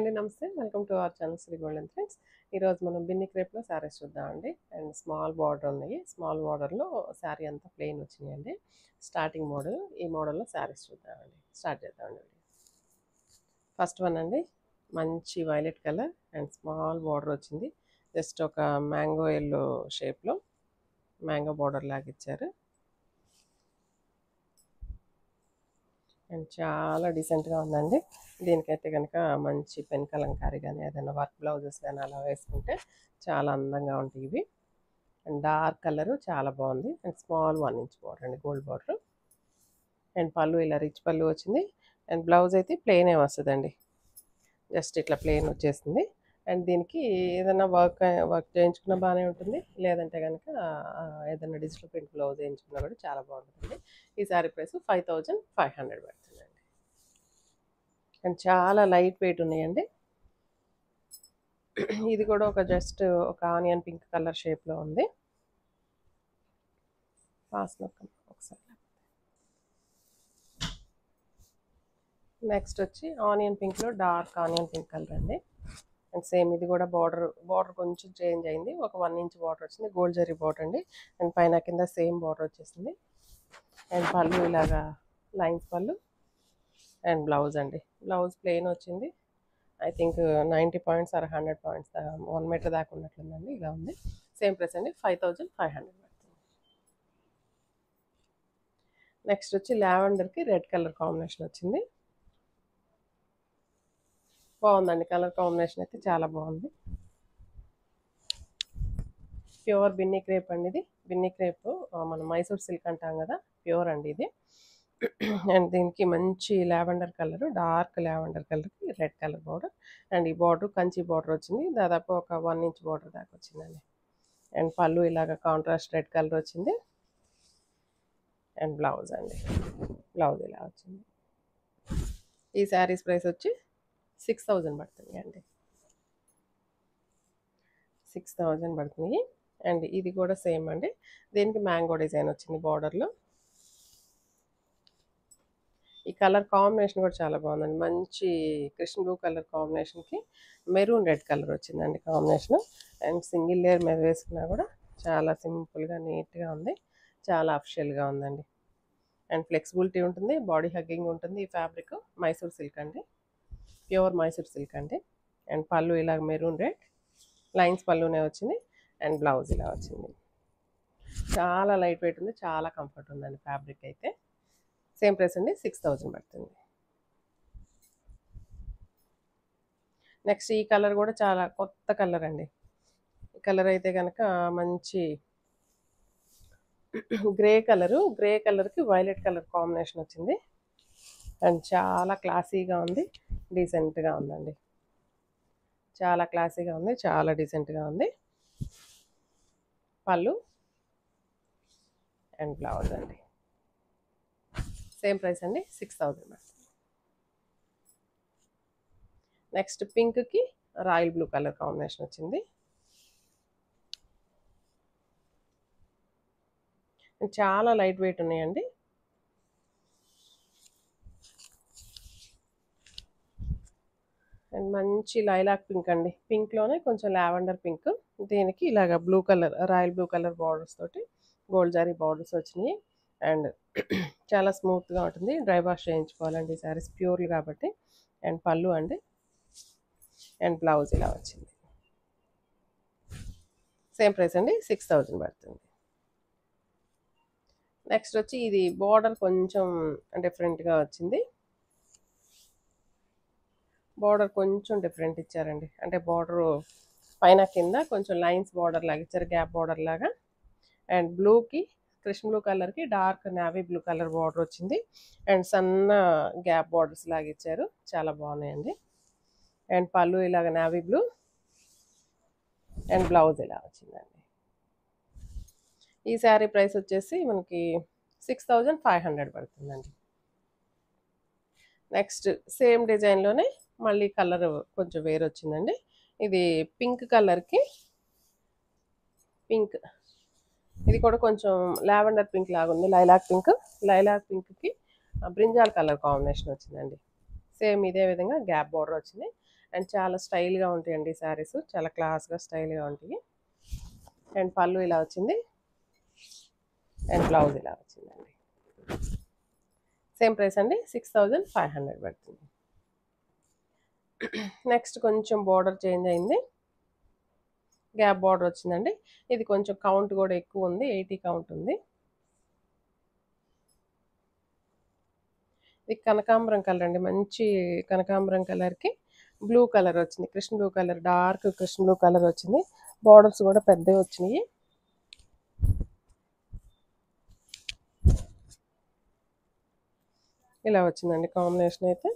అండి నమస్తే welcome to our channel Sri Golden Threads. ఈరోజు మనం బిన్ని క్రేప్లో శారీస్ చూద్దామండి. అండ్ స్మాల్ బార్డర్ ఉన్నాయి. స్మాల్ బార్డర్లో శారీ అంతా ప్లెయిన్ వచ్చినాయండి. స్టార్టింగ్ మోడల్ ఈ మోడల్లో శారీస్ చూద్దామండి. స్టార్ట్ చేద్దామండి. ఫస్ట్ వన్ అండి, మంచి violet colour and small border వచ్చింది. జస్ట్ ఒక మ్యాంగో ఎల్లో షేప్లో మ్యాంగో బార్డర్ లాగా ఇచ్చారు. అండ్ చాలా డీసెంట్గా ఉందండి. దీనికైతే కనుక మంచి పెన్ కలంకారీ కానీ ఏదైనా వర్క్ బ్లౌజెస్ కానీ అలా వేసుకుంటే చాలా అందంగా ఉంటాయి ఇవి. అండ్ డార్క్ కలరు చాలా బాగుంది. అండ్ స్మాల్ 1 ఇంచ్ బార్డర్ అండి, గోల్డ్ బార్డర్. అండ్ పళ్ళు ఇలా రిచ్ పళ్ళు వచ్చింది. అండ్ బ్లౌజ్ అయితే ప్లెయినే వస్తుందండి, జస్ట్ ఇట్లా ప్లెయిన్ వచ్చేస్తుంది. అండ్ దీనికి ఏదైనా వర్క్ చేయించుకున్నా బాగానే ఉంటుంది, లేదంటే కనుక ఏదైనా డిజిటల్ ప్రింట్ బ్లౌజ్ వేయించుకున్నా కూడా చాలా బాగుంటుంది. ఈ శారీ ప్రైస్ 5500 పడుతుందండి. అండ్ చాలా లైట్ వెయిట్ ఉన్నాయండి. ఇది కూడా ఒక జస్ట్ ఒక ఆనియన్ పింక్ కలర్ షేప్లో ఉంది. ఫాస్ట్ ఒకసారి. నెక్స్ట్ వచ్చి ఆనియన్ పింక్లో డార్క్ ఆనియన్ పింక్ కలర్ అండి. అండ్ సేమ్ ఇది కూడా బార్డర్ కొంచెం చేంజ్ అయింది. ఒక 1 ఇంచ్ బార్డర్ వచ్చింది, గోల్డ్ జరీ బార్డర్ అండి. అండ్ పైన కింద సేమ్ బార్డర్ వచ్చేసింది. అండ్ పళ్ళు ఇలాగా లైన్స్ పళ్ళు. అండ్ బ్లౌజ్ అండి, బ్లౌజ్ ప్లెయిన్ వచ్చింది. I think 90 points or 100 points 1 metre దాకా ఉన్నట్లుందండి. ఇలా ఉంది. సేమ్ ప్రైస్ అండి, 5500 పడుతుంది. నెక్స్ట్ వచ్చి లావెండర్కి రెడ్ కలర్ కాంబినేషన్ వచ్చింది. బాగుందండి, కలర్ కాంబినేషన్ అయితే చాలా బాగుంది. ప్యూర్ బిన్ని క్రేప్ అండి ఇది. బిన్ని క్రేప్ మనం మైసూర్ సిల్క్ అంటాం కదా, ప్యూర్ అండి ఇది. అండ్ దీనికి మంచి లావెండర్ కలర్, డార్క్ లావెండర్ కలర్కి రెడ్ కలర్ బార్డర్. అండ్ ఈ బార్డర్ కంచి బార్డర్ వచ్చింది, దాదాపు ఒక 1 ఇంచ్ బార్డర్ దాకా వచ్చిందండి. అండ్ పళ్ళు ఇలాగ కాంట్రాస్ట్ రెడ్ కలర్ వచ్చింది. అండ్ బ్లౌజ్ అండి, బ్లౌజ్ ఇలా వచ్చింది. ఈ శారీస్ ప్రైస్ వచ్చి 6000 పడుతుంది అండి, 6000 పడుతుంది. అండ్ ఇది కూడా సేమ్ అండి. దీనికి మ్యాంగో డిజైన్ వచ్చింది బార్డర్లో. ఈ కలర్ కాంబినేషన్ కూడా చాలా బాగుందండి. మంచి కృష్ణ బ్లూ కలర్ కాంబినేషన్కి మెరూన్ రెడ్ కలర్ వచ్చిందండి కాంబినేషన్. అండ్ సింగిల్ లేయర్ మీద వేసుకున్నా కూడా చాలా సింపుల్గా నీట్గా ఉంది, చాలా అఫిషియల్గా ఉందండి. అండ్ ఫ్లెక్సిబిలిటీ ఉంటుంది, బాడీ హగ్గింగ్ ఉంటుంది. ఈ ఫ్యాబ్రిక్ మైసూర్ సిల్క్ అండి, ప్యూర్ మైసూర్ సిల్క్ అండి. అండ్ పళ్ళు ఇలా మెరూన్ రెడ్ లైన్స్ పళ్ళునే వచ్చింది. అండ్ బ్లౌజ్ ఇలా వచ్చింది. చాలా లైట్ వెయిట్ ఉంది, చాలా కంఫర్ట్ ఉందండి ఫ్యాబ్రిక్ అయితే. సేమ్ ప్రైస్ అండి, 6000 పడుతుంది. నెక్స్ట్ ఈ కలర్ కూడా చాలా కొత్త కలర్ అండి. ఈ కలర్ అయితే కనుక మంచి గ్రే కలర్కి వైలెట్ కలర్ కాంబినేషన్ వచ్చింది. అండ్ చాలా క్లాసీగా ఉంది, డీసెంట్గా ఉందండి. చాలా క్లాసీగా ఉంది, చాలా డీసెంట్గా ఉంది. పళ్ళు అండ్ బ్లౌజ్ అండి. సేమ్ ప్రైస్ అండి, 6000. నెక్స్ట్ పింక్కి రాయల్ బ్లూ కలర్ కాంబినేషన్ వచ్చింది. చాలా లైట్ వెయిట్ ఉన్నాయండి. అండ్ మంచి లైలాక్ పింక్ అండి, పింక్లోనే కొంచెం లావెండర్ పింక్. దీనికి ఇలాగ blue colour royal blue colour borders తోటి గోల్డ్ జారీ బార్డర్స్ వచ్చినాయి. అండ్ చాలా స్మూత్గా ఉంటుంది, డ్రై వాష్ చేయించుకోవాలండి ఈ శారీస్ ప్యూర్లు కాబట్టి. అండ్ పళ్ళు అండి. అండ్ బ్లౌజ్ ఇలా వచ్చింది. సేమ్ ప్రైస్ అండి, 6000 పడుతుంది. నెక్స్ట్ వచ్చి ఇది బార్డర్ కొంచెం డిఫరెంట్గా వచ్చింది. బార్డర్ కొంచెం డిఫరెంట్ ఇచ్చారండి, అంటే బార్డర్ పైన కింద కొంచెం లైన్స్ బార్డర్ లాగా ఇచ్చారు, గ్యాప్ బార్డర్ లాగా. అండ్ బ్లూకి కృష్ణ బ్లూ కలర్కి dark navy blue colour border వచ్చింది. అండ్ సన్న గ్యాప్ బార్డర్స్ లాగా ఇచ్చారు, చాలా బాగున్నాయండి. అండ్ పళ్ళు ఇలాగ నావీ బ్లూ. అండ్ బ్లౌజ్ ఇలా వచ్చిందండి. ఈ శారీ ప్రైస్ వచ్చేసి మనకి 6500 పడుతుందండి. నెక్స్ట్ సేమ్ డిజైన్లోనే మళ్ళీ కలర్ కొంచెం వేరు వచ్చిందండి. ఇది పింక్ కలర్కి పింక్, ఇది కూడా కొంచెం లావెండర్ పింక్ లాగా ఉంది, లైలాక్ పింక్కి బ్రింజాల్ కలర్ కాంబినేషన్ వచ్చిందండి. సేమ్ ఇదే విధంగా గ్యాప్ బార్డర్ వచ్చింది. అండ్ చాలా స్టైల్గా ఉంటాయండి ఈ శారీస్, చాలా క్లాస్గా స్టైల్గా ఉంటాయి. అండ్ పళ్ళు ఇలా వచ్చింది, అండ్ బ్లౌజ్ ఇలా వచ్చిందండి. సేమ్ ప్రైస్ అండి, 6500 పడుతుంది. నెక్స్ట్ కొంచెం బార్డర్ చేంజ్ అయింది, గ్యాప్ బార్డర్ వచ్చిందండి. ఇది కొంచెం కౌంట్ కూడా ఎక్కువ ఉంది, 80 కౌంట్ ఉంది. ఇది కనకాంబరం కలర్ అండి, మంచి కనకాంబరం కలర్కి బ్లూ కలర్ వచ్చింది, Krishna blue colour, dark Krishna blue colour వచ్చింది. బార్డర్స్ కూడా పెద్దవి వచ్చినాయి. ఇలా వచ్చిందండి కాంబినేషన్ అయితే.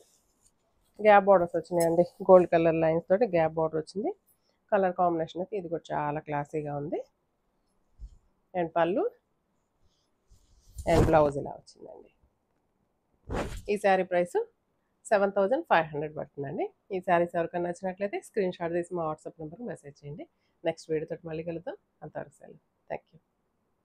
గ్యాప్ బార్డర్స్ వచ్చినాయండి, గోల్డ్ కలర్ లైన్స్ తోటి గ్యాప్ బార్డర్ వచ్చింది. కలర్ కాంబినేషన్ అయితే ఇది కూడా చాలా క్లాసీగా ఉంది. అండ్ పళ్ళు అండ్ బ్లౌజ్ ఇలా వచ్చిందండి. ఈ శారీ ప్రైస్ 7500 పడుతుందండి. ఈ శారీస్ ఎవరికైనా నచ్చినట్లయితే స్క్రీన్ షాట్ తీసి మా వాట్సాప్ నెంబర్కి మెసేజ్ చేయండి. నెక్స్ట్ వీడియోతో మళ్ళీ కలుద్దాం. అంతవరకు సెలవు. Thank you.